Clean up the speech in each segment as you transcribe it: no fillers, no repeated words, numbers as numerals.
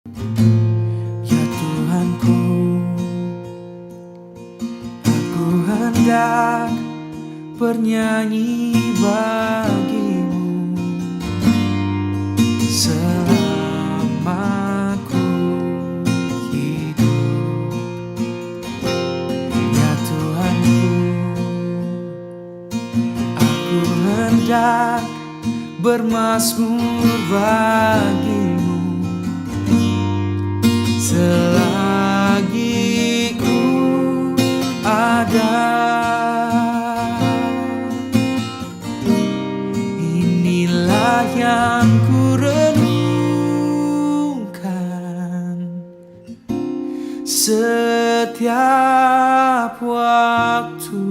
Ya Tuhanku, aku hendak bernyanyi bagimu selama ku hidup. Ya Tuhanku, aku hendak bermazmur bagimu selagi ku ada. Inilah yang ku renungkan setiap waktu.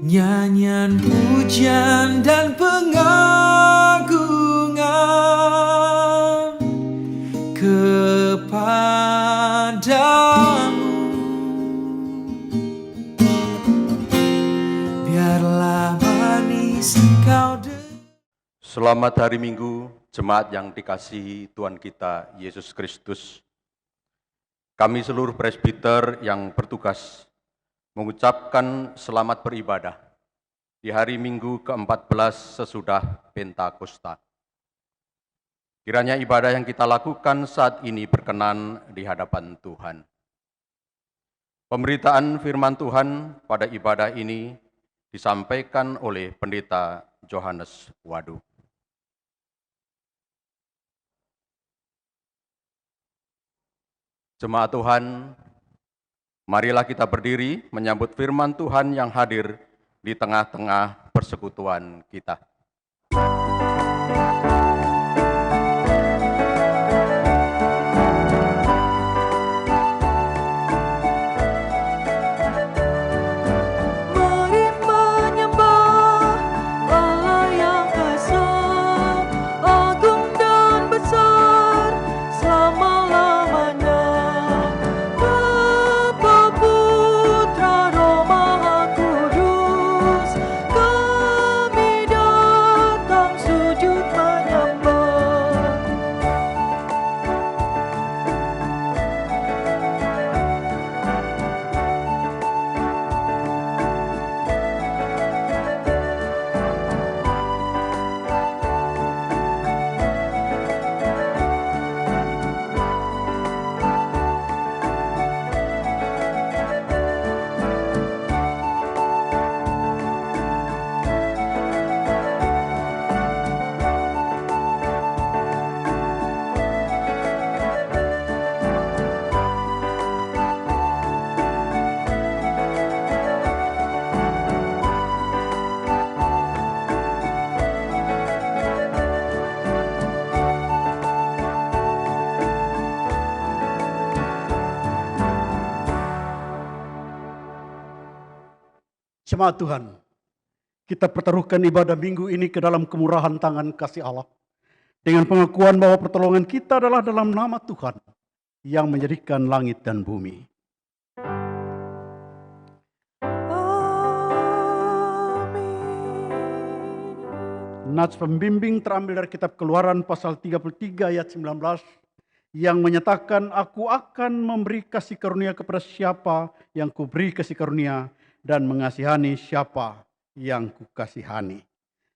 Nyanyian pujian dan pengagungan kepadamu. Biarlah manis kau Selamat hari Minggu, jemaat yang dikasihi Tuhan kita Yesus Kristus. Kami seluruh presbiter yang bertugas mengucapkan selamat beribadah di hari Minggu ke-14 sesudah Pentakosta. Kiranya ibadah yang kita lakukan saat ini berkenan di hadapan Tuhan. Pemberitaan firman Tuhan pada ibadah ini disampaikan oleh Pendeta Johannes Wadu. Jemaat Tuhan, marilah kita berdiri menyambut firman Tuhan yang hadir di tengah-tengah persekutuan kita. Jemaat Tuhan, kita pertaruhkan ibadah minggu ini ke dalam kemurahan tangan kasih Allah. Dengan pengakuan bahwa pertolongan kita adalah dalam nama Tuhan yang menjadikan langit dan bumi. Nats pembimbing terambil dari kitab Keluaran pasal 33 ayat 19 yang menyatakan, aku akan memberi kasih karunia kepada siapa yang kuberi kasih karunia dan mengasihani siapa yang kukasihani.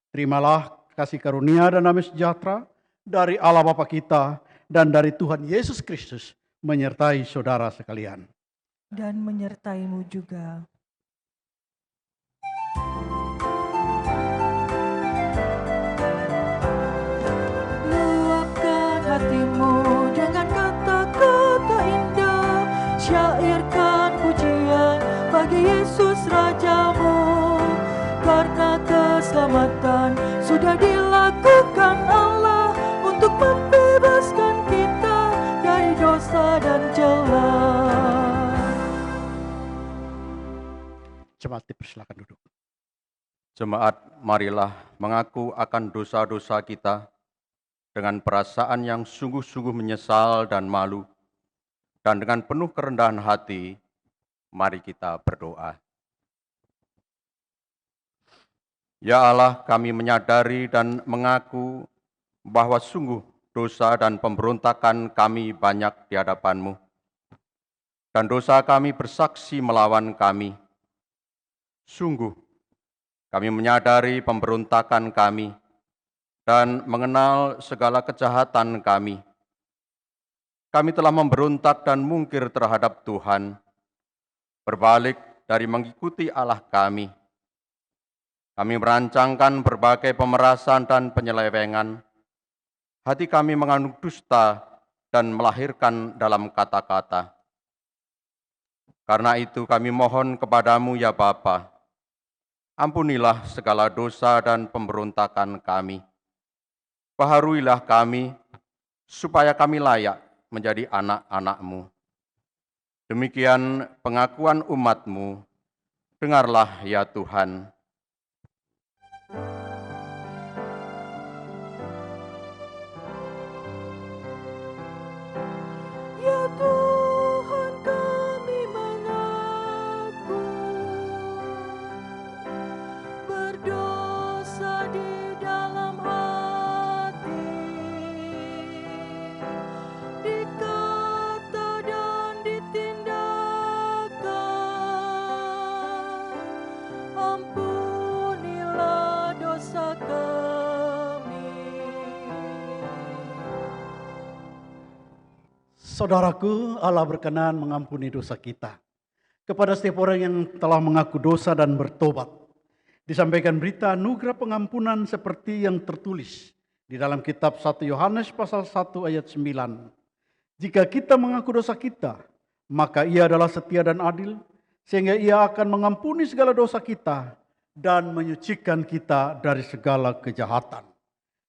Terimalah kasih karunia dan damai sejahtera dari Allah Bapa kita dan dari Tuhan Yesus Kristus menyertai saudara sekalian. Dan menyertaimu juga. Luapkan hatimu dengan kata-kata indah, syairkan pujian bagi Yesus Rajamu. Karena keselamatan sudah dilakukan Allah untuk membebaskan kita dari dosa dan celah. Jemaat dipersilakan duduk. Jemaat, marilah mengaku akan dosa-dosa kita dengan perasaan yang sungguh-sungguh menyesal dan malu, dan dengan penuh kerendahan hati, mari kita berdoa. Ya Allah, kami menyadari dan mengaku bahwa sungguh dosa dan pemberontakan kami banyak di hadapan-Mu, dan dosa kami bersaksi melawan kami. Sungguh, kami menyadari pemberontakan kami dan mengenal segala kejahatan kami. Kami telah memberontak dan mungkir terhadap Tuhan, berbalik dari mengikuti Allah kami. Kami merancangkan berbagai pemerasan dan penyelewengan. Hati kami mengandung dusta dan melahirkan dalam kata-kata. Karena itu kami mohon kepadamu ya Bapa, ampunilah segala dosa dan pemberontakan kami. Baharuilah kami, supaya kami layak menjadi anak-anak-Mu. Demikian pengakuan umat-Mu, dengarlah ya Tuhan. Ya Tuhan, kami mengaku berdosa di dalam hati, di kata dan di tindakan. Ampunilah dosa kami. Saudaraku, Allah berkenan mengampuni dosa kita. Kepada setiap orang yang telah mengaku dosa dan bertobat, disampaikan berita anugerah pengampunan seperti yang tertulis di dalam kitab 1 Yohanes pasal 1 ayat 9. Jika kita mengaku dosa kita, maka Ia adalah setia dan adil, sehingga Ia akan mengampuni segala dosa kita dan menyucikan kita dari segala kejahatan.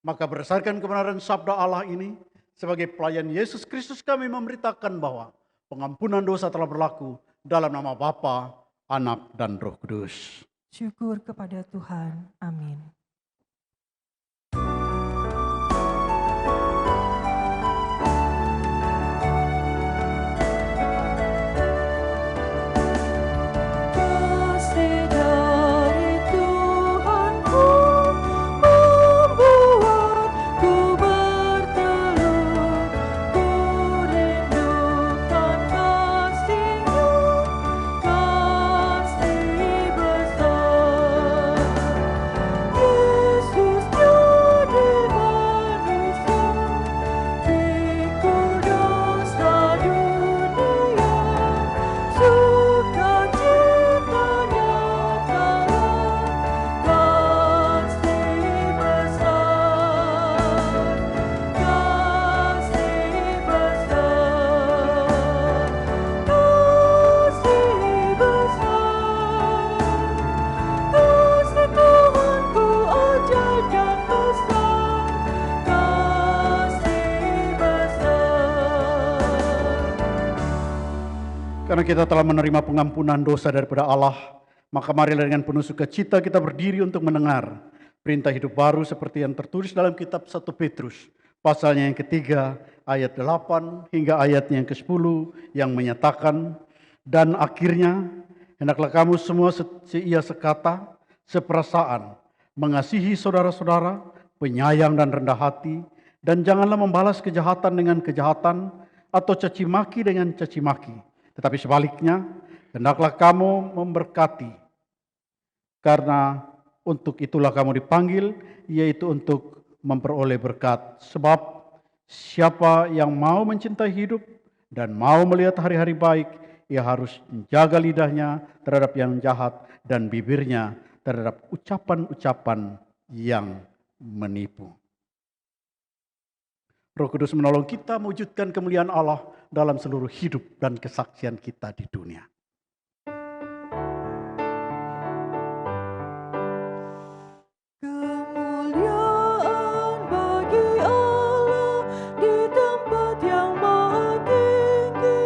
Maka berdasarkan kebenaran sabda Allah ini, sebagai pelayan Yesus Kristus kami memberitakan bahwa pengampunan dosa telah berlaku dalam nama Bapa, Anak, dan Roh Kudus. Syukur kepada Tuhan. Amin. Kasih dari Tuhanku membuatku bertelut. Ku rindukan kasih-Nya, kasih besar. Yesus jadi manusia, pikul dosa dunia. Sukacitanya dalam kasih besar, kasih besar, kasih besar. Kasih Tuhanku ajaib dan besar, kasih besar. Karena kita telah menerima pengampunan dosa daripada Allah, maka marilah dengan penuh sukacita kita berdiri untuk mendengar perintah hidup baru seperti yang tertulis dalam kitab 1 Petrus, pasalnya yang ketiga, ayat 8 hingga ayatnya yang ke-10 yang menyatakan, dan akhirnya hendaklah kamu semua seia sekata, seperasaan, mengasihi saudara-saudara, penyayang dan rendah hati, dan janganlah membalas kejahatan dengan kejahatan atau caci maki dengan caci maki. Tetapi sebaliknya, hendaklah kamu memberkati, karena untuk itulah kamu dipanggil, yaitu untuk memperoleh berkat. Sebab siapa yang mau mencintai hidup dan mau melihat hari-hari baik, ia harus menjaga lidahnya terhadap yang jahat dan bibirnya terhadap ucapan-ucapan yang menipu. Roh Kudus menolong kita mewujudkan kemuliaan Allah dalam seluruh hidup dan kesaksian kita di dunia. Kemuliaan bagi Allah di tempat yang maha tinggi,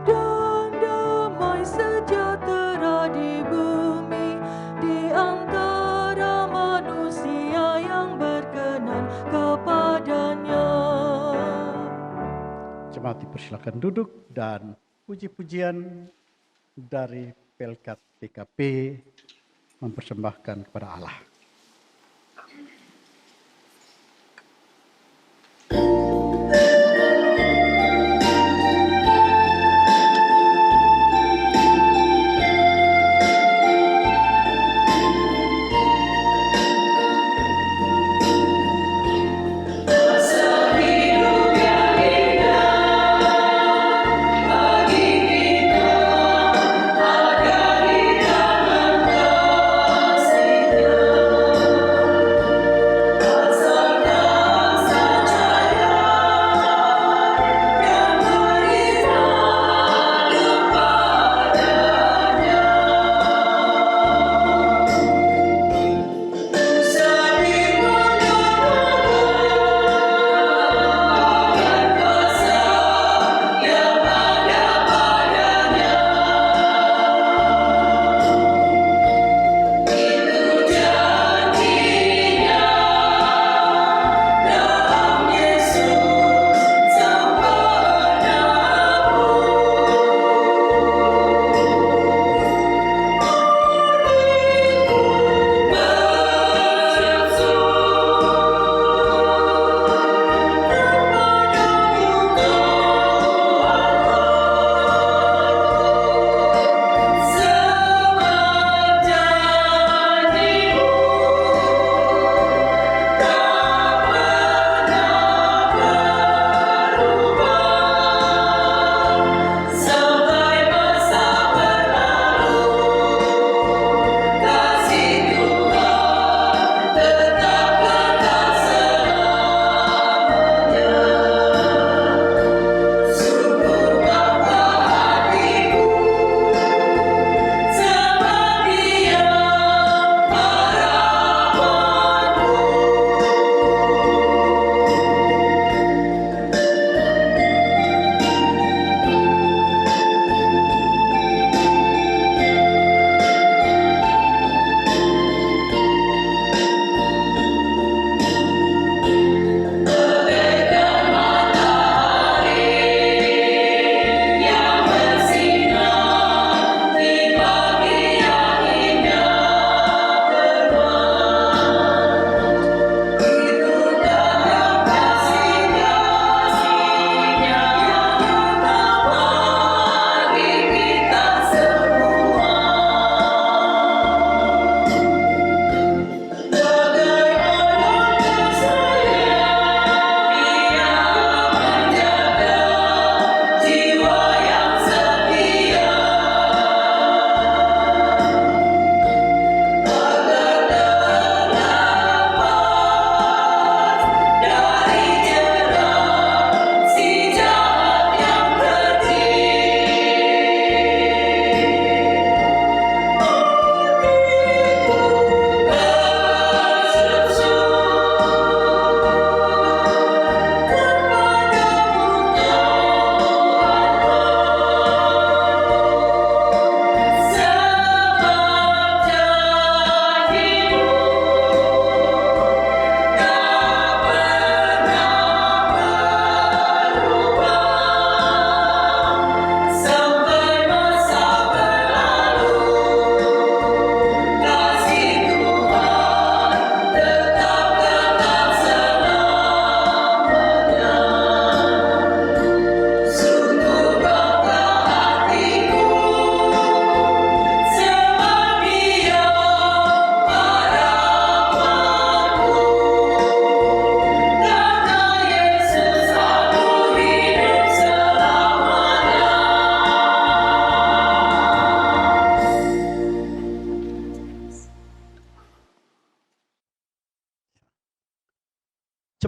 dan damai sejahtera di bumi di antara manusia yang berkenan kepadanya. Jemaat dipersilakan duduk dan puji-pujian dari Pelkat PKP mempersembahkan kepada Allah.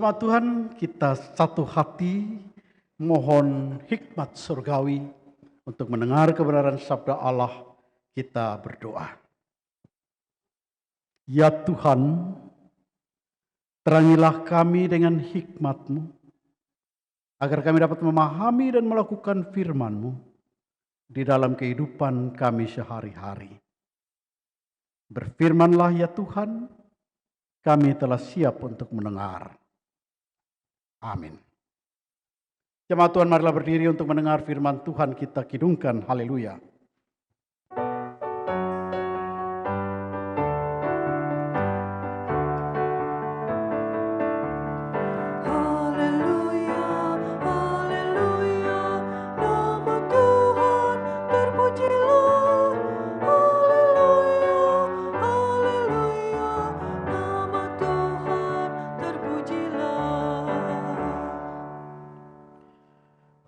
Jemaat Tuhan, kita satu hati mohon hikmat surgawi untuk mendengar kebenaran sabda Allah. Kita berdoa. Ya Tuhan, terangilah kami dengan hikmat-Mu, agar kami dapat memahami dan melakukan firman-Mu di dalam kehidupan kami sehari-hari. Berfirmanlah ya Tuhan, kami telah siap untuk mendengar. Amin. Jemaat Tuhan, marilah berdiri untuk mendengar firman Tuhan. Kita kidungkan haleluya. Haleluya, haleluya, nama Tuhan terpujilah. Haleluya, haleluya, nama Tuhan terpujilah.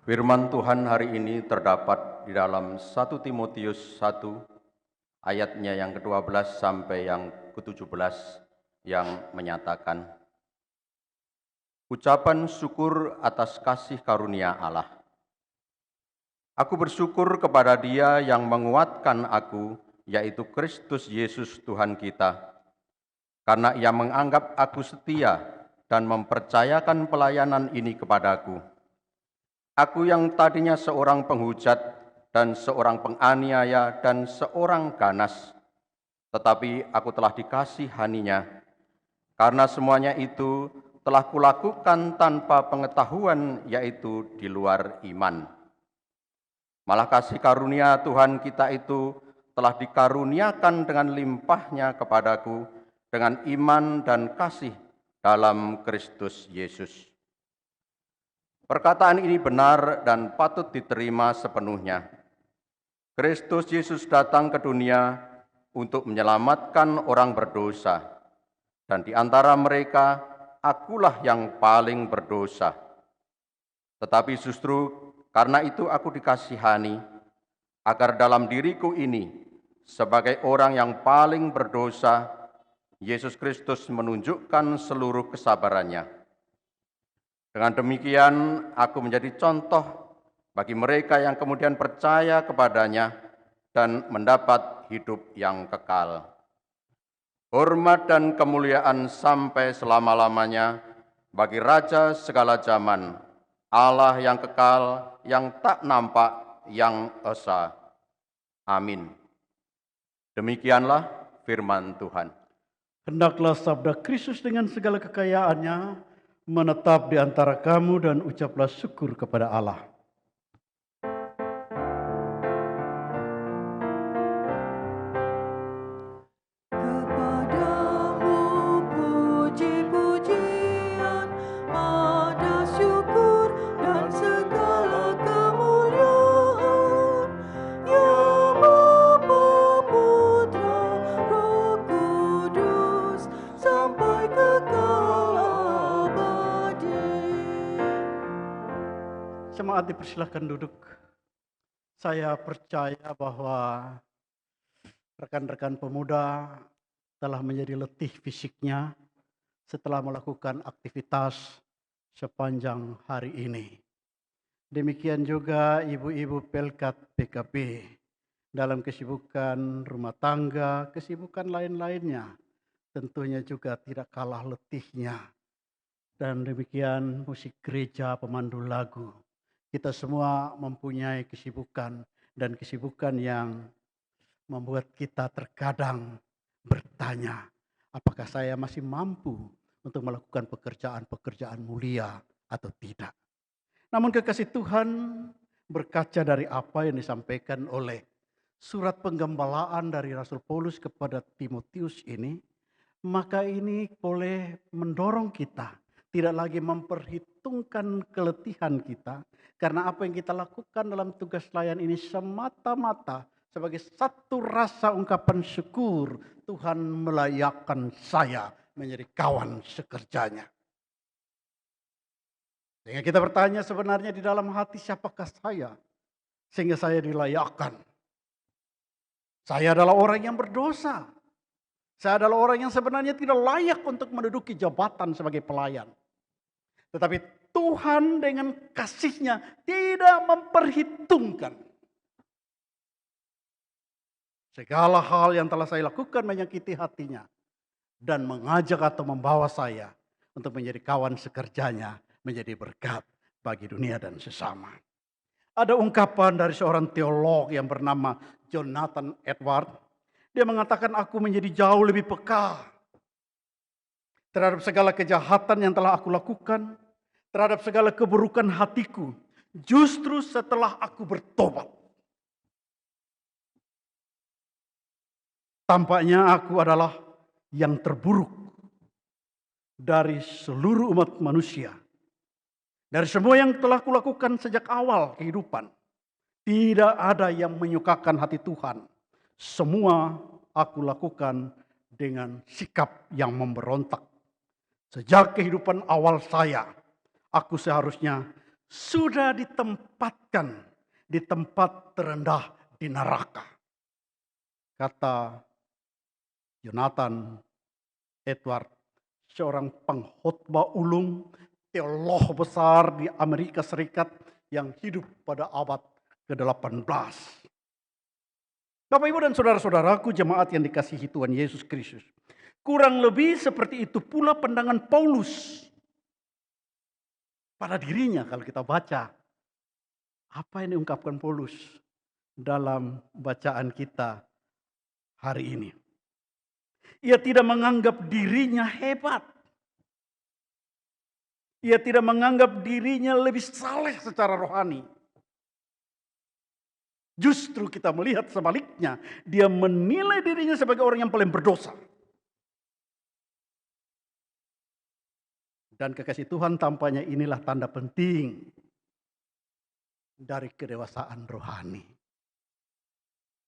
Firman Tuhan hari ini terdapat di dalam 1 Timotius 1 ayatnya yang ke-12 sampai yang ke-17 yang menyatakan, ucapan syukur atas kasih karunia Allah. Aku bersyukur kepada Dia yang menguatkan aku, yaitu Kristus Yesus Tuhan kita, karena Ia menganggap aku setia dan mempercayakan pelayanan ini kepadaku. Aku yang tadinya seorang penghujat dan seorang penganiaya dan seorang ganas, tetapi aku telah dikasihaninya, karena semuanya itu telah kulakukan tanpa pengetahuan, yaitu di luar iman. Malah kasih karunia Tuhan kita itu telah dikaruniakan dengan limpahnya kepadaku dengan iman dan kasih dalam Kristus Yesus. Perkataan ini benar dan patut diterima sepenuhnya. Kristus Yesus datang ke dunia untuk menyelamatkan orang berdosa, dan di antara mereka akulah yang paling berdosa. Tetapi justru karena itu aku dikasihani, agar dalam diriku ini, sebagai orang yang paling berdosa, Yesus Kristus menunjukkan seluruh kesabarannya. Dengan demikian, aku menjadi contoh bagi mereka yang kemudian percaya kepadanya dan mendapat hidup yang kekal. Hormat dan kemuliaan sampai selama-lamanya bagi Raja segala zaman, Allah yang kekal, yang tak nampak, yang esa. Amin. Demikianlah firman Tuhan. Hendaklah sabda Kristus dengan segala kekayaannya menetap di antara kamu dan ucaplah syukur kepada Allah. Kepadamu puji-pujian, pada syukur dan segala kemuliaan, ya Bapa, Putra, Roh Kudus, sampai kekal abadi. Jemaat dipersilakan duduk. Saya percaya bahwa rekan-rekan pemuda telah menjadi letih fisiknya setelah melakukan aktivitas sepanjang hari ini. Demikian juga ibu-ibu Pelkat PKP dalam kesibukan rumah tangga, kesibukan lain-lainnya tentunya juga tidak kalah letihnya. Dan demikian musik gereja, pemandu lagu. Kita semua mempunyai kesibukan dan kesibukan yang membuat kita terkadang bertanya, apakah saya masih mampu untuk melakukan pekerjaan-pekerjaan mulia atau tidak. Namun kekasih Tuhan, berkaca dari apa yang disampaikan oleh surat penggembalaan dari Rasul Paulus kepada Timotius ini, maka ini boleh mendorong kita tidak lagi memperhitungkan keletihan kita, karena apa yang kita lakukan dalam tugas layan ini semata-mata sebagai satu rasa ungkapan syukur, Tuhan melayakkan saya menjadi kawan sekerjanya. Sehingga kita bertanya sebenarnya di dalam hati, siapakah saya sehingga saya dilayakkan? Saya adalah orang yang berdosa. Saya adalah orang yang sebenarnya tidak layak untuk menduduki jabatan sebagai pelayan. Tetapi Tuhan dengan kasih-Nya tidak memperhitungkan segala hal yang telah saya lakukan menyakiti hatinya dan mengajak atau membawa saya untuk menjadi kawan sekerjanya, menjadi berkat bagi dunia dan sesama. Ada ungkapan dari seorang teolog yang bernama Jonathan Edwards. Dia mengatakan, aku menjadi jauh lebih peka terhadap segala kejahatan yang telah aku lakukan, terhadap segala keburukan hatiku, justru setelah aku bertobat. Tampaknya aku adalah yang terburuk dari seluruh umat manusia. Dari semua yang telah kulakukan sejak awal kehidupan, tidak ada yang menyukakan hati Tuhan. Semua aku lakukan dengan sikap yang memberontak. Sejak kehidupan awal saya, aku seharusnya sudah ditempatkan di tempat terendah di neraka. Kata Jonathan Edwards, seorang pengkhotbah ulung, teolog besar di Amerika Serikat yang hidup pada abad ke-18. Bapak, Ibu, dan saudara-saudaraku jemaat yang dikasihi Tuhan Yesus Kristus. Kurang lebih seperti itu pula pandangan Paulus pada dirinya kalau kita baca. Apa yang diungkapkan Paulus dalam bacaan kita hari ini? Ia tidak menganggap dirinya hebat. Ia tidak menganggap dirinya lebih saleh secara rohani. Justru kita melihat sebaliknya, dia menilai dirinya sebagai orang yang paling berdosa. Dan kekasih Tuhan, tampaknya inilah tanda penting dari kedewasaan rohani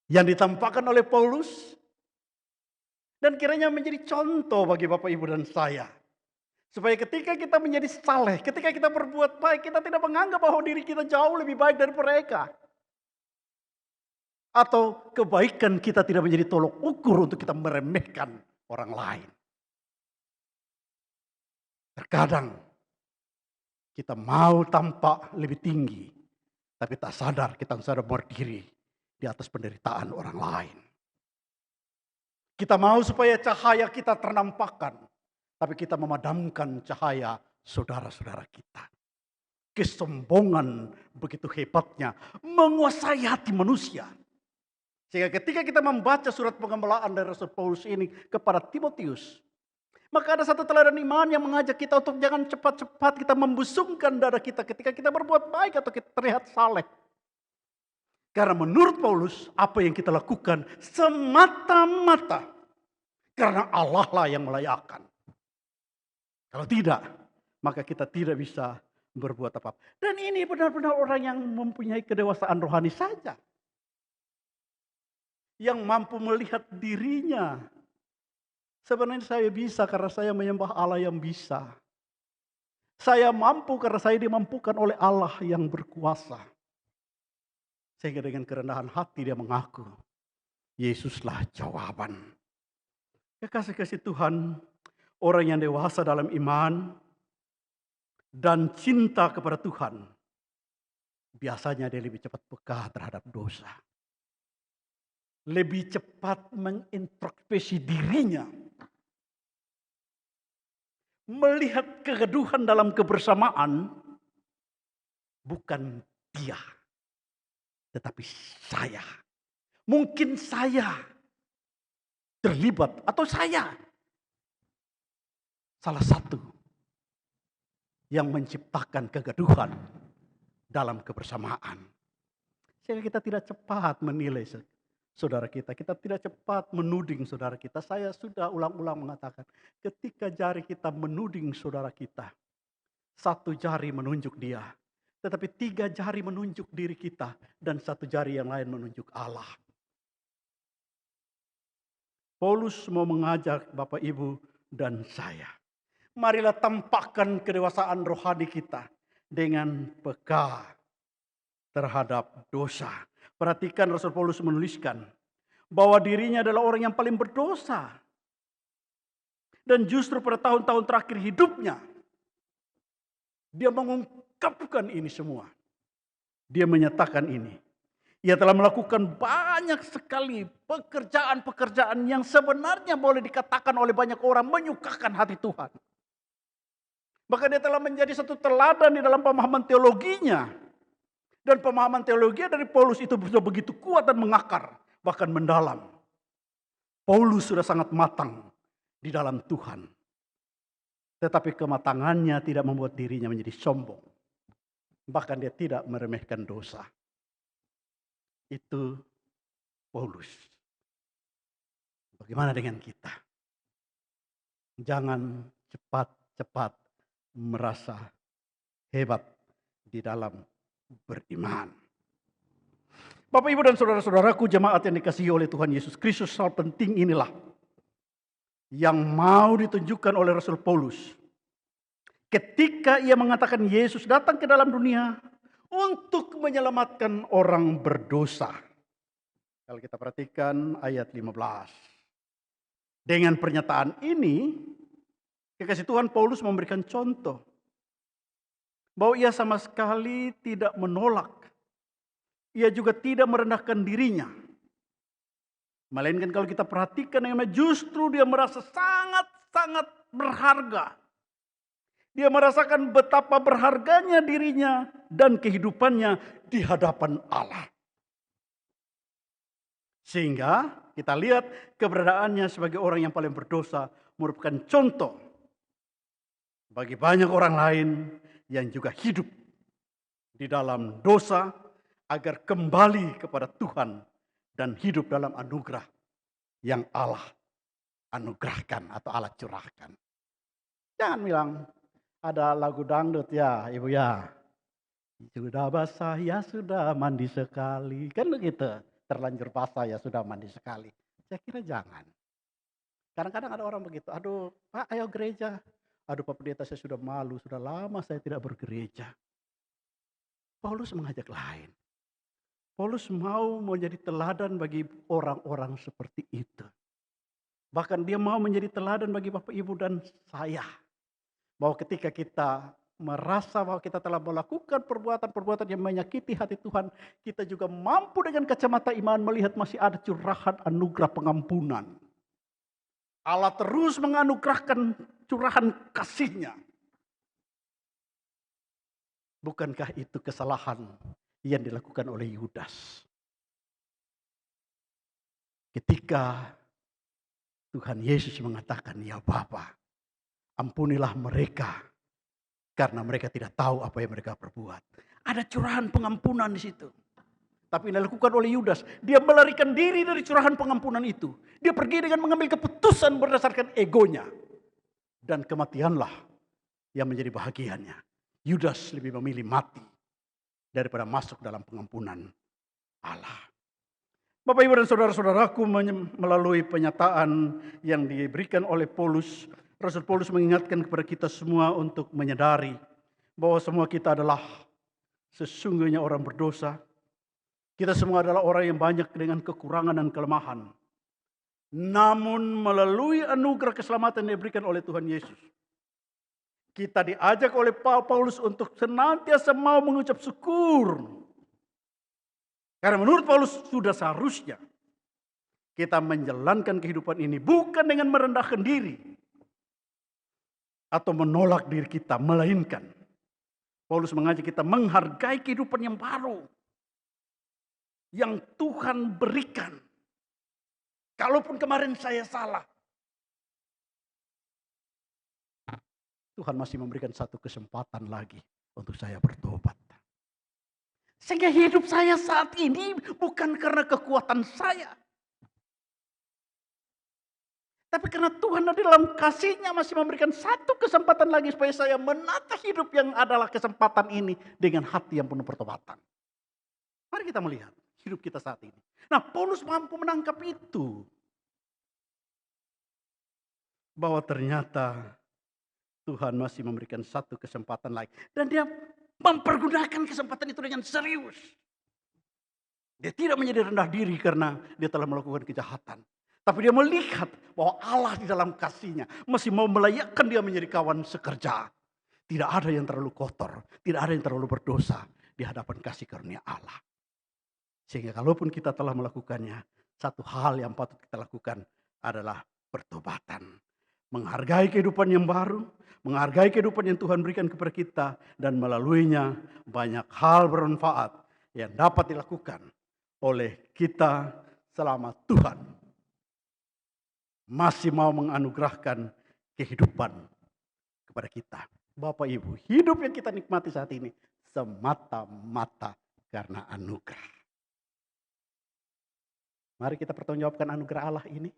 yang ditampakkan oleh Paulus dan kiranya menjadi contoh bagi Bapak, Ibu, dan saya. Supaya ketika kita menjadi saleh, ketika kita berbuat baik, kita tidak menganggap bahwa diri kita jauh lebih baik dari mereka. Atau kebaikan kita tidak menjadi tolok ukur untuk kita meremehkan orang lain. Terkadang kita mau tampak lebih tinggi, tapi tak sadar kita sudah berdiri di atas penderitaan orang lain. Kita mau supaya cahaya kita ternampakkan, tapi kita memadamkan cahaya saudara-saudara kita. Kesombongan begitu hebatnya menguasai hati manusia. Sehingga ketika kita membaca surat pengembalaan dari Rasul Paulus ini kepada Timotius, maka ada satu teladan iman yang mengajak kita untuk jangan cepat-cepat kita membusungkan dada kita ketika kita berbuat baik atau kita terlihat saleh. Karena menurut Paulus, apa yang kita lakukan semata-mata karena Allah lah yang melayakkan. Kalau tidak, maka kita tidak bisa berbuat apa-apa. Dan ini benar-benar orang yang mempunyai kedewasaan rohani saja. Yang mampu melihat dirinya. Sebenarnya saya bisa karena saya menyembah Allah yang bisa. Saya mampu karena saya dimampukan oleh Allah yang berkuasa. Sehingga dengan kerendahan hati dia mengaku, Yesuslah jawaban. Kekasih-kasih Tuhan, orang yang dewasa dalam iman dan cinta kepada Tuhan, biasanya dia lebih cepat peka terhadap dosa. Lebih cepat mengintrospeksi dirinya. Melihat kegaduhan dalam kebersamaan, bukan dia, tetapi saya. Mungkin saya terlibat atau saya salah satu yang menciptakan kegaduhan dalam kebersamaan. Sehingga kita tidak cepat menilai saudara kita. Kita tidak cepat menuding saudara kita. Saya sudah ulang-ulang mengatakan, ketika jari kita menuding saudara kita, satu jari menunjuk dia. Tetapi 3 jari menunjuk diri kita dan 1 jari yang lain menunjuk Allah. Paulus mau mengajak Bapak, Ibu, dan saya. Marilah tampakkan kedewasaan rohani kita dengan peka terhadap dosa. Perhatikan Rasul Paulus menuliskan bahwa dirinya adalah orang yang paling berdosa. Dan justru pada tahun-tahun terakhir hidupnya, Dia mengungkapkan ini semua. Dia menyatakan ini. Ia telah melakukan banyak sekali pekerjaan-pekerjaan yang sebenarnya boleh dikatakan oleh banyak orang menyukakan hati Tuhan. Bahkan dia telah menjadi satu teladan di dalam pemahaman teologinya. Dan pemahaman teologi dari Paulus itu sudah begitu kuat dan mengakar, bahkan mendalam. Paulus sudah sangat matang di dalam Tuhan. Tetapi kematangannya tidak membuat dirinya menjadi sombong. Bahkan dia tidak meremehkan dosa. Itu Paulus. Bagaimana dengan kita? Jangan cepat-cepat merasa hebat di dalam beriman. Bapak, Ibu, dan saudara-saudaraku, jemaat yang dikasihi oleh Tuhan Yesus Kristus, hal penting inilah yang mau ditunjukkan oleh Rasul Paulus. Ketika ia mengatakan Yesus datang ke dalam dunia untuk menyelamatkan orang berdosa. Kalau kita perhatikan ayat 15. Dengan pernyataan ini, kekasih Tuhan Paulus memberikan contoh bahwa ia sama sekali tidak menolak. Ia juga tidak merendahkan dirinya. Melainkan kalau kita perhatikan, justru dia merasa sangat-sangat berharga. Dia merasakan betapa berharganya dirinya dan kehidupannya di hadapan Allah. Sehingga kita lihat keberadaannya sebagai orang yang paling berdosa merupakan contoh bagi banyak orang lain yang juga hidup di dalam dosa agar kembali kepada Tuhan dan hidup dalam anugerah yang Allah anugerahkan atau Allah curahkan. Jangan bilang ada lagu dangdut ya Ibu ya. Sudah basah ya sudah mandi sekali. Kan begitu. Terlanjur basah ya sudah mandi sekali. Saya kira jangan. Kadang-kadang ada orang begitu. Aduh Pak ayo gereja. Aduh Pak Pendeta saya sudah malu. Sudah lama saya tidak bergereja. Paulus mengajak lain. Paulus mau menjadi teladan bagi orang-orang seperti itu. Bahkan dia mau menjadi teladan bagi Bapak Ibu dan saya. Bahwa ketika kita merasa bahwa kita telah melakukan perbuatan-perbuatan yang menyakiti hati Tuhan, kita juga mampu dengan kacamata iman melihat masih ada curahan anugerah pengampunan. Allah terus menganugerahkan curahan kasih-Nya. Bukankah itu kesalahan yang dilakukan oleh Yudas? Ketika Tuhan Yesus mengatakan, ya Bapa, ampunilah mereka karena mereka tidak tahu apa yang mereka perbuat. Ada curahan pengampunan di situ. Tapi yang dilakukan oleh Yudas, dia melarikan diri dari curahan pengampunan itu. Dia pergi dengan mengambil keputusan berdasarkan egonya. Dan kematianlah yang menjadi bahagiannya. Yudas lebih memilih mati daripada masuk dalam pengampunan Allah. Bapak, Ibu, dan saudara-saudaraku, melalui penyataan yang diberikan oleh Paulus, Rasul Paulus mengingatkan kepada kita semua untuk menyadari bahwa semua kita adalah sesungguhnya orang berdosa. Kita semua adalah orang yang banyak dengan kekurangan dan kelemahan. Namun melalui anugerah keselamatan yang diberikan oleh Tuhan Yesus, kita diajak oleh Paulus untuk senantiasa mau mengucap syukur. Karena menurut Paulus sudah seharusnya kita menjalankan kehidupan ini bukan dengan merendahkan diri atau menolak diri kita, melainkan Paulus mengajak kita menghargai kehidupan yang baru yang Tuhan berikan. Kalaupun kemarin saya salah, Tuhan masih memberikan satu kesempatan lagi untuk saya bertobat. Sehingga hidup saya saat ini bukan karena kekuatan saya, tapi karena Tuhan di dalam kasih-Nya masih memberikan satu kesempatan lagi supaya saya menata hidup yang adalah kesempatan ini dengan hati yang penuh pertobatan. Mari kita melihat hidup kita saat ini. Nah, Paulus mampu menangkap itu. Bahwa ternyata Tuhan masih memberikan satu kesempatan lagi. Dan dia mempergunakan kesempatan itu dengan serius. Dia tidak menjadi rendah diri karena dia telah melakukan kejahatan. Tapi dia melihat bahwa Allah di dalam kasih-Nya masih mau melayakkan dia menjadi kawan sekerja. Tidak ada yang terlalu kotor, tidak ada yang terlalu berdosa di hadapan kasih karunia Allah. Sehingga kalaupun kita telah melakukannya, satu hal yang patut kita lakukan adalah pertobatan. Menghargai kehidupan yang baru, menghargai kehidupan yang Tuhan berikan kepada kita, dan melaluinya banyak hal bermanfaat yang dapat dilakukan oleh kita selama Tuhan masih mau menganugerahkan kehidupan kepada kita. Bapak Ibu, hidup yang kita nikmati saat ini semata-mata karena anugerah. Mari kita pertanggungjawabkan anugerah Allah ini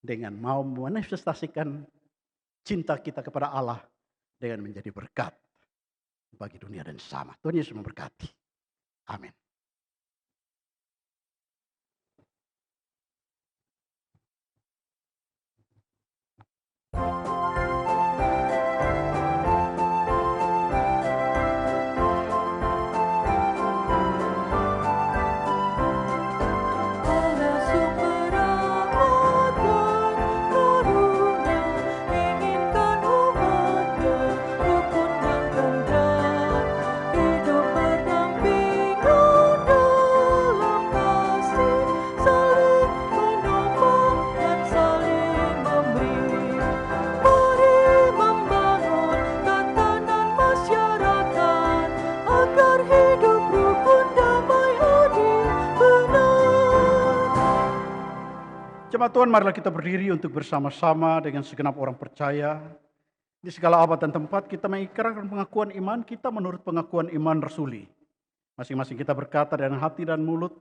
dengan mau memanifestasikan cinta kita kepada Allah dengan menjadi berkat bagi dunia dan sesama. Tuhan Yesus memberkati. Amin. Allah sumber rahmat dan karunia, inginkan umatnya rukun dan tentram, hidup berdampingan dalam kasih, saling menolong dan saling memberi. Mari membangun tatanan masyarakat agar hidup rukun, damai, adil, benar. Jemaat Tuhan, marilah kita berdiri untuk bersama-sama dengan segenap orang percaya. Di segala abad dan tempat kita mengikrarkan pengakuan iman kita menurut pengakuan iman rasuli. Masing-masing kita berkata dengan hati dan mulut,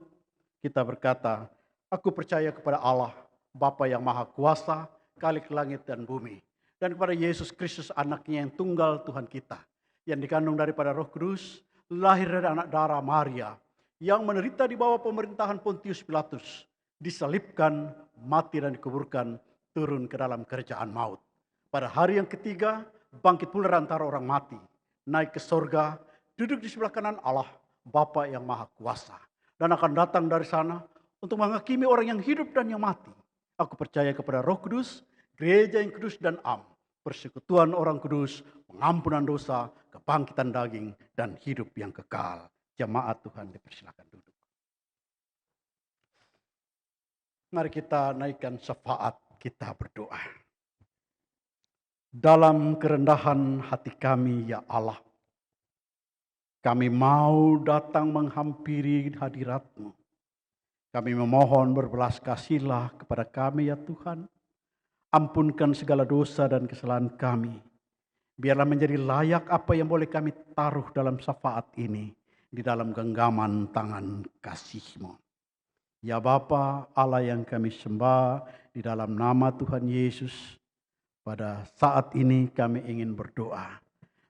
kita berkata, aku percaya kepada Allah, Bapa yang Maha Kuasa, Khalik langit dan bumi. Dan kepada Yesus Kristus anaknya yang tunggal Tuhan kita, yang dikandung daripada Roh Kudus, lahir dari anak darah Maria, yang menderita di bawah pemerintahan Pontius Pilatus, disalibkan, mati dan dikuburkan, turun ke dalam kerajaan maut. Pada hari yang ketiga, bangkit pula dari antara orang mati, naik ke sorga, duduk di sebelah kanan Allah, Bapa yang Maha Kuasa, dan akan datang dari sana untuk menghakimi orang yang hidup dan yang mati. Aku percaya kepada Roh Kudus, gereja yang kudus dan am, persekutuan orang kudus, pengampunan dosa, kebangkitan daging, dan hidup yang kekal. Jemaat Tuhan dipersilakan duduk. Mari kita naikkan syafaat, kita berdoa. Dalam kerendahan hati kami, ya Allah, kami mau datang menghampiri hadirat-Mu. Kami memohon berbelas kasihlah kepada kami, ya Tuhan. Ampunkan segala dosa dan kesalahan kami. Biarlah menjadi layak apa yang boleh kami taruh dalam syafaat ini, di dalam genggaman tangan kasih-Mu. Ya Bapa, Allah yang kami sembah, di dalam nama Tuhan Yesus, pada saat ini kami ingin berdoa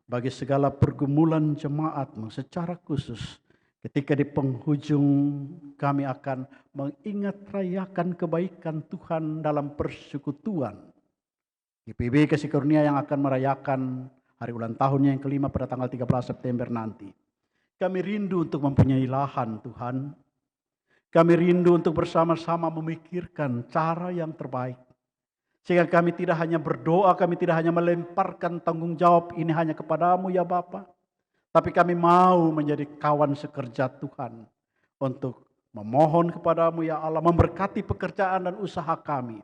bagi segala pergumulan jemaat-Mu secara khusus. Ketika di penghujung kami akan mengingat rayakan kebaikan Tuhan dalam persekutuan. GPIB Kasih Karunia yang akan merayakan hari ulang tahunnya yang kelima pada tanggal 13 September nanti. Kami rindu untuk mempunyai lahan Tuhan. Kami rindu untuk bersama-sama memikirkan cara yang terbaik. Sehingga kami tidak hanya berdoa, kami tidak hanya melemparkan tanggung jawab ini hanya kepadamu ya Bapa. Tapi kami mau menjadi kawan sekerja Tuhan. Untuk memohon kepadamu ya Allah, memberkati pekerjaan dan usaha kami.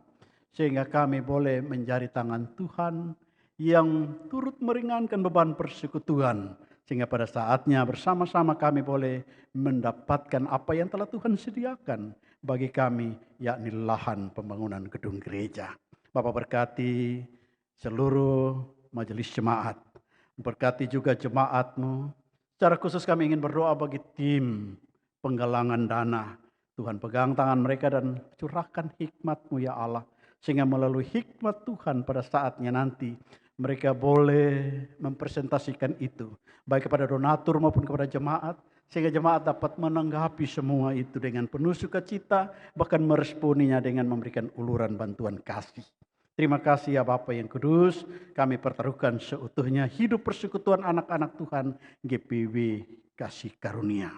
Sehingga kami boleh menjadi tangan Tuhan yang turut meringankan beban persekutuan. Sehingga pada saatnya bersama-sama kami boleh mendapatkan apa yang telah Tuhan sediakan bagi kami, yakni lahan pembangunan gedung gereja. Bapak berkati seluruh majelis jemaat. Berkati juga jemaat-Mu. Secara khusus kami ingin berdoa bagi tim penggalangan dana. Tuhan pegang tangan mereka dan curahkan hikmat-Mu ya Allah. Sehingga melalui hikmat Tuhan pada saatnya nanti mereka boleh mempresentasikan itu. Baik kepada donatur maupun kepada jemaat. Sehingga jemaat dapat menanggapi semua itu dengan penuh sukacita. Bahkan meresponinya dengan memberikan uluran bantuan kasih. Terima kasih ya Bapa yang kudus. Kami pertaruhkan seutuhnya hidup persekutuan anak-anak Tuhan GPW Kasih Karunia.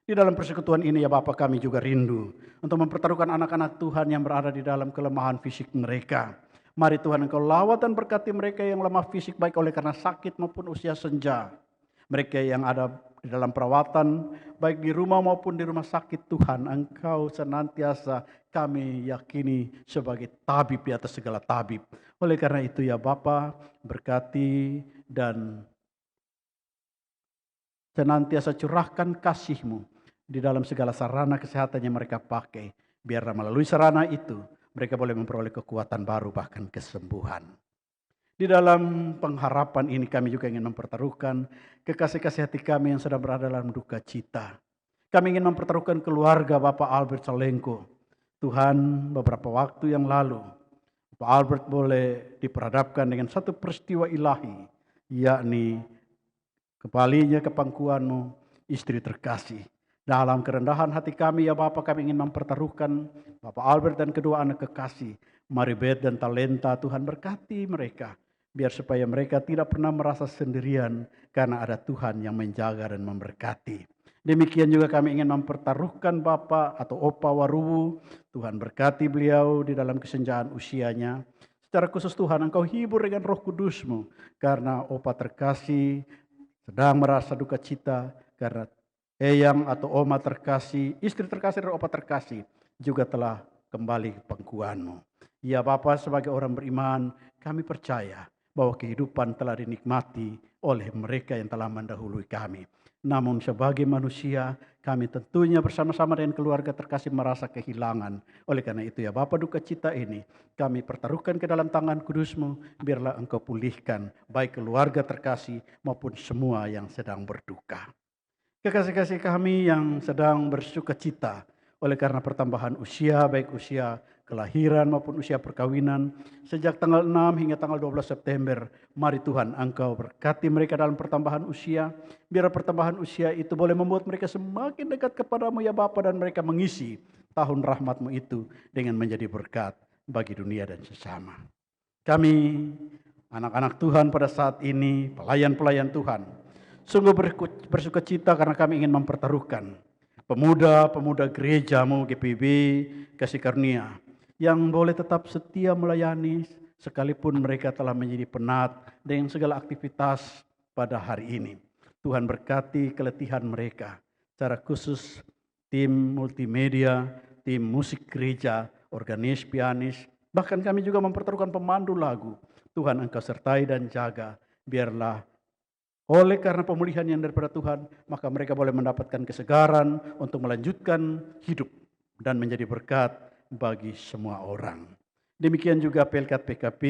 Di dalam persekutuan ini ya Bapa kami juga rindu untuk mempertaruhkan anak-anak Tuhan yang berada di dalam kelemahan fisik mereka. Mari Tuhan Engkau lawat dan berkati mereka yang lemah fisik baik oleh karena sakit maupun usia senja. Mereka yang ada di dalam perawatan baik di rumah maupun di rumah sakit, Tuhan Engkau senantiasa kami yakini sebagai tabib di atas segala tabib. Oleh karena itu ya Bapa, berkati dan senantiasa curahkan kasih-Mu di dalam segala sarana kesehatan yang mereka pakai. Biarlah melalui sarana itu mereka boleh memperoleh kekuatan baru bahkan kesembuhan. Di dalam pengharapan ini kami juga ingin mempertaruhkan kekasih-kasih hati kami yang sedang berada dalam duka cita. Kami ingin mempertaruhkan keluarga Bapak Albert Salengko. Tuhan, beberapa waktu yang lalu Bapak Albert boleh diperhadapkan dengan satu peristiwa ilahi, yakni kembalinya ke pangkuan-Mu istri terkasih. Dalam kerendahan hati kami ya Bapa, kami ingin mempertaruhkan Bapak Albert dan kedua anak kekasih, Maribeth dan Talenta. Tuhan berkati mereka, biar supaya mereka tidak pernah merasa sendirian karena ada Tuhan yang menjaga dan memberkati. Demikian juga kami ingin mempertaruhkan Bapak atau Opa Waruwu. Tuhan berkati beliau di dalam kesenjaan usianya. Secara khusus Tuhan Engkau hibur dengan Roh Kudus-Mu, karena Opa terkasih sedang merasa duka cita karena eyang atau oma terkasih, istri terkasih dan opa terkasih juga telah kembali ke pangkuan-Mu. Ya Bapa, sebagai orang beriman kami percaya bahwa kehidupan telah dinikmati oleh mereka yang telah mendahului kami. Namun sebagai manusia kami tentunya bersama-sama dengan keluarga terkasih merasa kehilangan. Oleh karena itu ya Bapa, duka cita ini kami pertaruhkan ke dalam tangan kudus-Mu. Biarlah Engkau pulihkan baik keluarga terkasih maupun semua yang sedang berduka. Kekasih-kasih kami yang sedang bersuka cita oleh karena pertambahan usia, baik usia kelahiran maupun usia perkawinan, sejak tanggal 6 hingga tanggal 12 September, mari Tuhan Engkau berkati mereka dalam pertambahan usia, biar pertambahan usia itu boleh membuat mereka semakin dekat kepadamu ya Bapa, dan mereka mengisi tahun rahmat-Mu itu dengan menjadi berkat bagi dunia dan sesama. Kami, anak-anak Tuhan pada saat ini, pelayan-pelayan Tuhan, sungguh bersuka cita karena kami ingin mempertaruhkan pemuda-pemuda gereja-Mu GPIB Kasih Karunia yang boleh tetap setia melayani sekalipun mereka telah menjadi penat dengan segala aktivitas pada hari ini. Tuhan berkati keletihan mereka, secara khusus tim multimedia, tim musik gereja, organis, pianis, bahkan kami juga mempertaruhkan pemandu lagu. Tuhan Engkau sertai dan jaga, biarlah oleh karena pemulihan yang daripada Tuhan, maka mereka boleh mendapatkan kesegaran untuk melanjutkan hidup dan menjadi berkat bagi semua orang. Demikian juga PLK PKP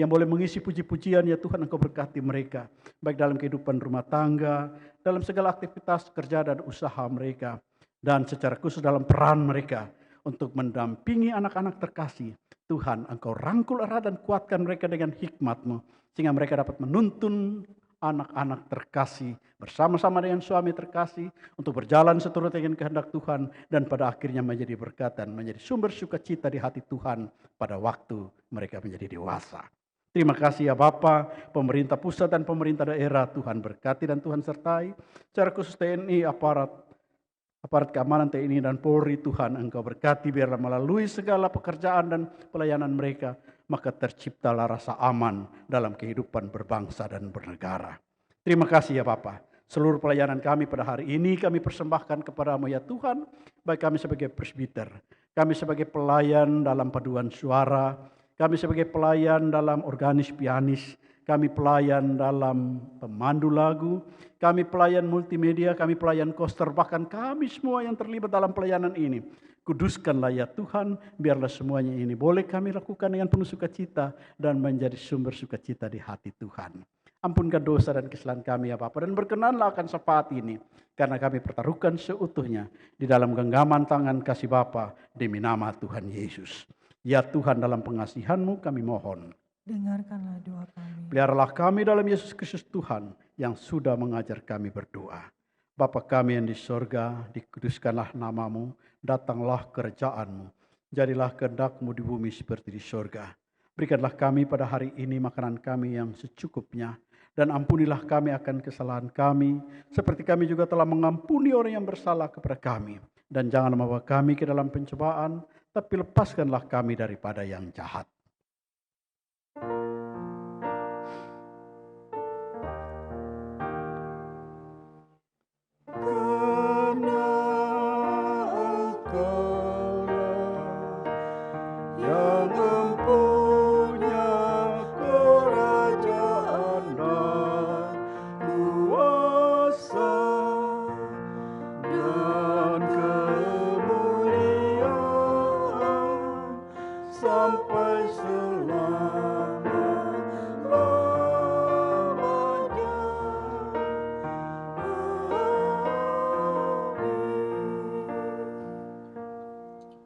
yang boleh mengisi puji-pujian, ya Tuhan Engkau berkati mereka, baik dalam kehidupan rumah tangga, dalam segala aktivitas kerja dan usaha mereka, dan secara khusus dalam peran mereka untuk mendampingi anak-anak terkasih. Tuhan Engkau rangkul erat dan kuatkan mereka dengan hikmat-Mu, sehingga mereka dapat menuntun anak-anak terkasih bersama-sama dengan suami terkasih untuk berjalan seturut dengan kehendak Tuhan, dan pada akhirnya menjadi berkat dan menjadi sumber sukacita di hati Tuhan pada waktu mereka menjadi dewasa. Terima kasih ya Bapa, pemerintah pusat dan pemerintah daerah, Tuhan berkati dan Tuhan sertai. Secara khusus TNI, aparat keamanan TNI dan Polri, Tuhan Engkau berkati, biarlah melalui segala pekerjaan dan pelayanan mereka, maka terciptalah rasa aman dalam kehidupan berbangsa dan bernegara. Terima kasih ya Bapa. Seluruh pelayanan kami pada hari ini kami persembahkan kepada-Mu ya Tuhan, baik kami sebagai presbiter, kami sebagai pelayan dalam paduan suara, kami sebagai pelayan dalam organis pianis, kami pelayan dalam pemandu lagu, kami pelayan multimedia, kami pelayan koster, bahkan kami semua yang terlibat dalam pelayanan ini. Kuduskanlah ya Tuhan, biarlah semuanya ini boleh kami lakukan dengan penuh sukacita dan menjadi sumber sukacita di hati Tuhan. Ampunkan dosa dan kesalahan kami ya Bapa, dan berkenanlah akan syafaat ini, karena kami pertaruhkan seutuhnya di dalam genggaman tangan kasih Bapa demi nama Tuhan Yesus. Ya Tuhan, dalam pengasihan-Mu kami mohon, Dengarkanlah doa kami. peliharalah kami dalam Yesus Kristus Tuhan yang sudah mengajar kami berdoa. Bapa kami yang di sorga, dikuduskanlah nama-Mu, datanglah kerajaan-Mu, jadilah kehendak-Mu di bumi seperti di sorga. Berikanlah kami pada hari ini makanan kami yang secukupnya, dan ampunilah kami akan kesalahan kami, seperti kami juga telah mengampuni orang yang bersalah kepada kami. Dan jangan membawa kami ke dalam pencobaan, tapi lepaskanlah kami daripada yang jahat.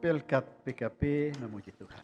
Pelkat PKP memuji Tuhan.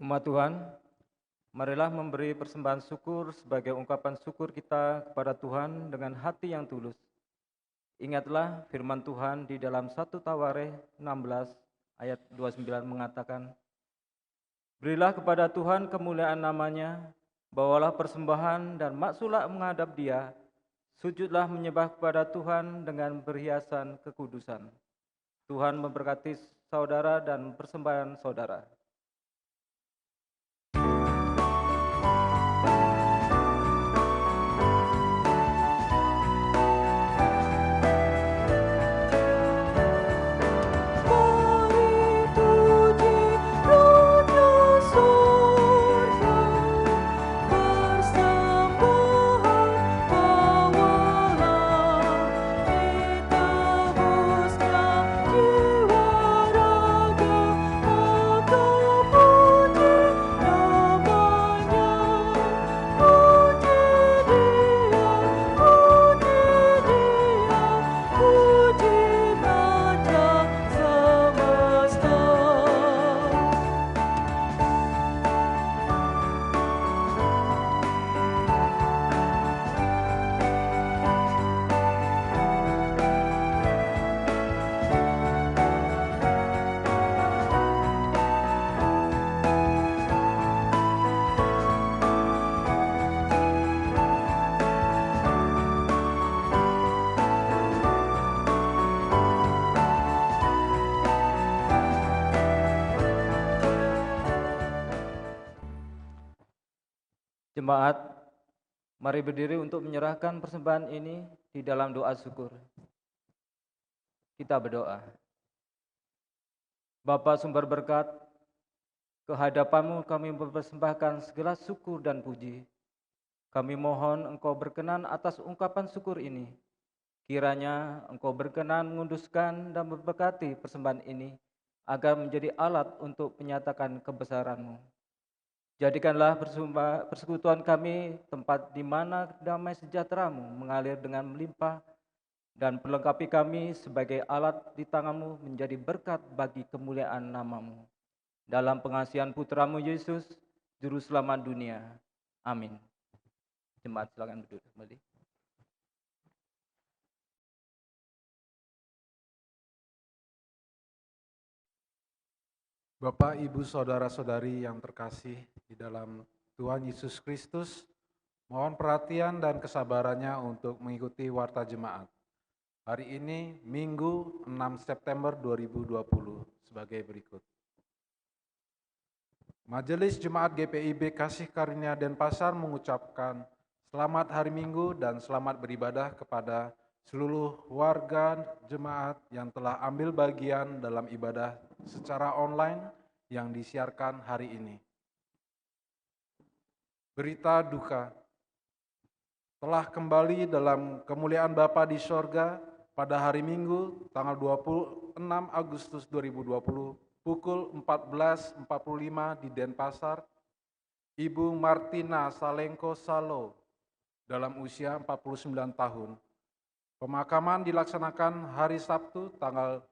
Umat Tuhan, marilah memberi persembahan syukur sebagai ungkapan syukur kita kepada Tuhan dengan hati yang tulus. Ingatlah firman Tuhan di dalam 1 Tawarikh 16 ayat 29 mengatakan, "Berilah kepada Tuhan kemuliaan namanya, bawalah persembahan dan maksulah menghadap Dia, sujudlah menyembah kepada Tuhan dengan berhiasan kekudusan." Tuhan memberkati saudara dan persembahan saudara. Jiwa raga maka Jemaat, mari berdiri untuk menyerahkan persembahan ini di dalam doa syukur. Kita berdoa. Bapa sumber berkat, kehadapanmu kami mempersembahkan segala syukur dan puji. Kami mohon Engkau berkenan atas ungkapan syukur ini. Kiranya Engkau berkenan menguduskan dan memberkati persembahan ini agar menjadi alat untuk menyatakan kebesaran-Mu. Jadikanlah persekutuan kami tempat di mana damai sejahtera-Mu mengalir dengan melimpah dan perlengkapi kami sebagai alat di tangan-Mu menjadi berkat bagi kemuliaan nama-Mu. Dalam pengasihan Putra-Mu Yesus, Juru Selamat dunia. Amin. Jemaat silakan duduk kembali. Bapak, Ibu, Saudara-saudari yang terkasih di dalam Tuhan Yesus Kristus, mohon perhatian dan kesabarannya untuk mengikuti Warta Jemaat. Hari ini, Minggu 6 September 2020, sebagai berikut. Majelis Jemaat GPIB Kasih Karunia Denpasar mengucapkan selamat hari Minggu dan selamat beribadah kepada seluruh warga jemaat yang telah ambil bagian dalam ibadah secara online yang disiarkan hari ini. Berita duka, telah kembali dalam kemuliaan Bapa di sorga pada hari Minggu tanggal 26 Agustus 2020 pukul 14.45 di Denpasar, Ibu Martina Salengko Salo dalam usia 49 tahun. Pemakaman dilaksanakan hari Sabtu tanggal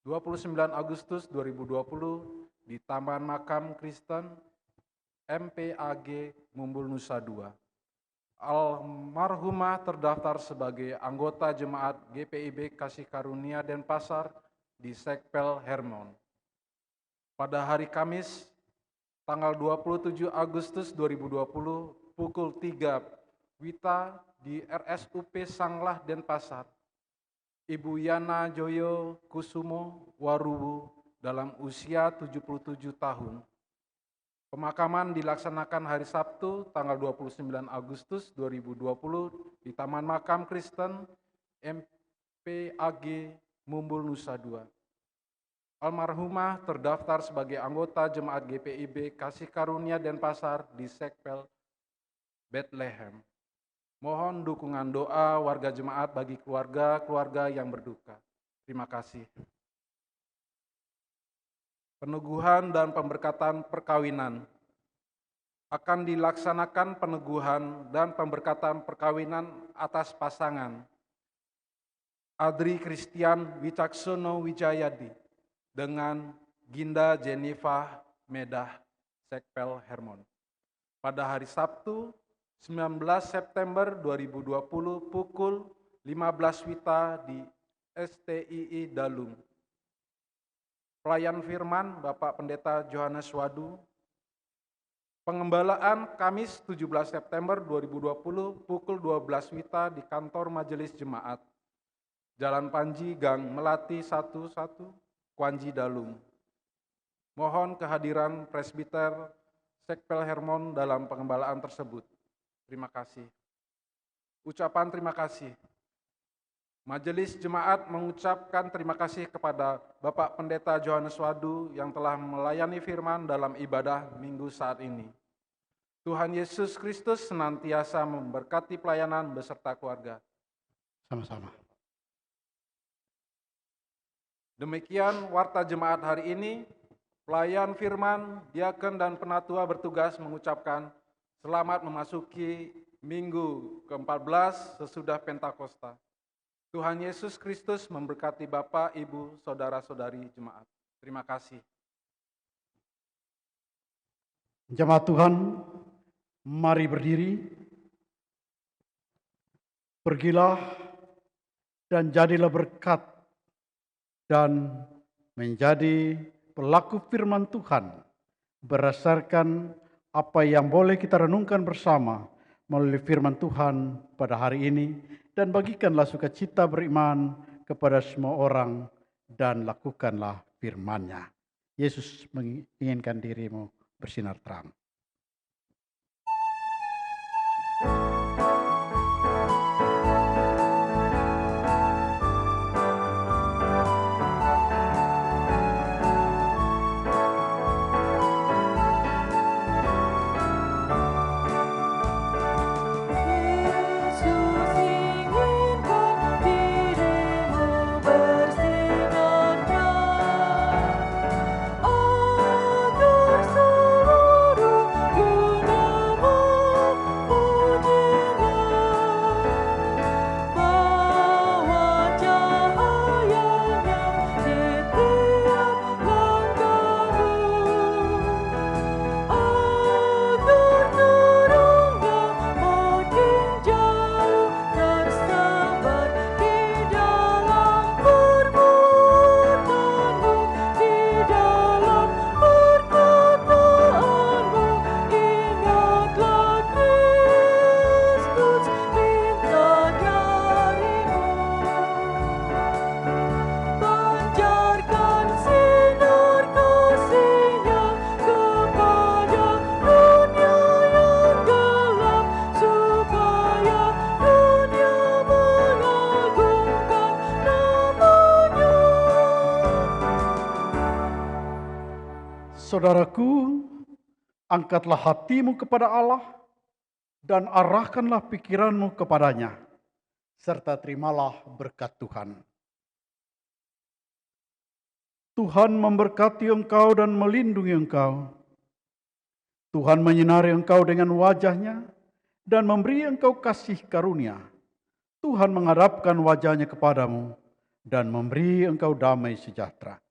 29 Agustus 2020 di Taman Makam Kristen MPAG Mumbul Nusa II. Almarhumah terdaftar sebagai anggota jemaat GPIB Kasih Karunia Denpasar di Sekpel Hermon. Pada hari Kamis tanggal 27 Agustus 2020 pukul 3 WITA di RSUP Sanglah Denpasar, Ibu Yana Joyo Kusumo Waruwu dalam usia 77 tahun. Pemakaman dilaksanakan hari Sabtu tanggal 29 Agustus 2020 di Taman Makam Kristen MPAG Mumbul Nusa II. Almarhumah terdaftar sebagai anggota jemaat GPIB Kasih Karunia Denpasar di Sekpel Bethlehem. Mohon dukungan doa warga jemaat bagi keluarga-keluarga yang berduka. Terima kasih. Peneguhan dan pemberkatan perkawinan. Akan dilaksanakan peneguhan dan pemberkatan perkawinan atas pasangan Adri Christian Wicaksono Wijayadi dengan Ginda Jennifer Medah Sekpel Hermon pada hari Sabtu 19 September 2020 pukul 15 WITA di STII Dalung. Pelayan firman Bapak Pendeta Johannes Wadu. Pengembalaan Kamis 17 September 2020 pukul 12 WITA di kantor Majelis Jemaat. Jalan Panji Gang Melati 11, Kwanji Dalung. Mohon kehadiran presbiter Sekpel Hermon dalam pengembalaan tersebut. Terima kasih. Ucapan terima kasih. Majelis Jemaat mengucapkan terima kasih kepada Bapak Pendeta Johannes Wadu yang telah melayani firman dalam ibadah minggu saat ini. Tuhan Yesus Kristus senantiasa memberkati pelayanan beserta keluarga. Sama-sama. Demikian Warta Jemaat hari ini. Pelayan firman, diaken dan penatua bertugas mengucapkan selamat memasuki minggu ke-14 sesudah Pentakosta. Tuhan Yesus Kristus memberkati Bapak, Ibu, Saudara-saudari jemaat. Terima kasih. Jemaat Tuhan, mari berdiri. Pergilah dan jadilah berkat dan menjadi pelaku firman Tuhan berdasarkan apa yang boleh kita renungkan bersama melalui firman Tuhan pada hari ini, dan bagikanlah sukacita beriman kepada semua orang dan lakukanlah firman-Nya. Yesus menginginkan dirimu bersinar terang. Saudaraku, angkatlah hatimu kepada Allah dan arahkanlah pikiranmu kepadanya, serta terimalah berkat Tuhan. Tuhan memberkati engkau dan melindungi engkau. Tuhan menyinari engkau dengan wajah-Nya dan memberi engkau kasih karunia. Tuhan menghadapkan wajah-Nya kepadamu dan memberi engkau damai sejahtera.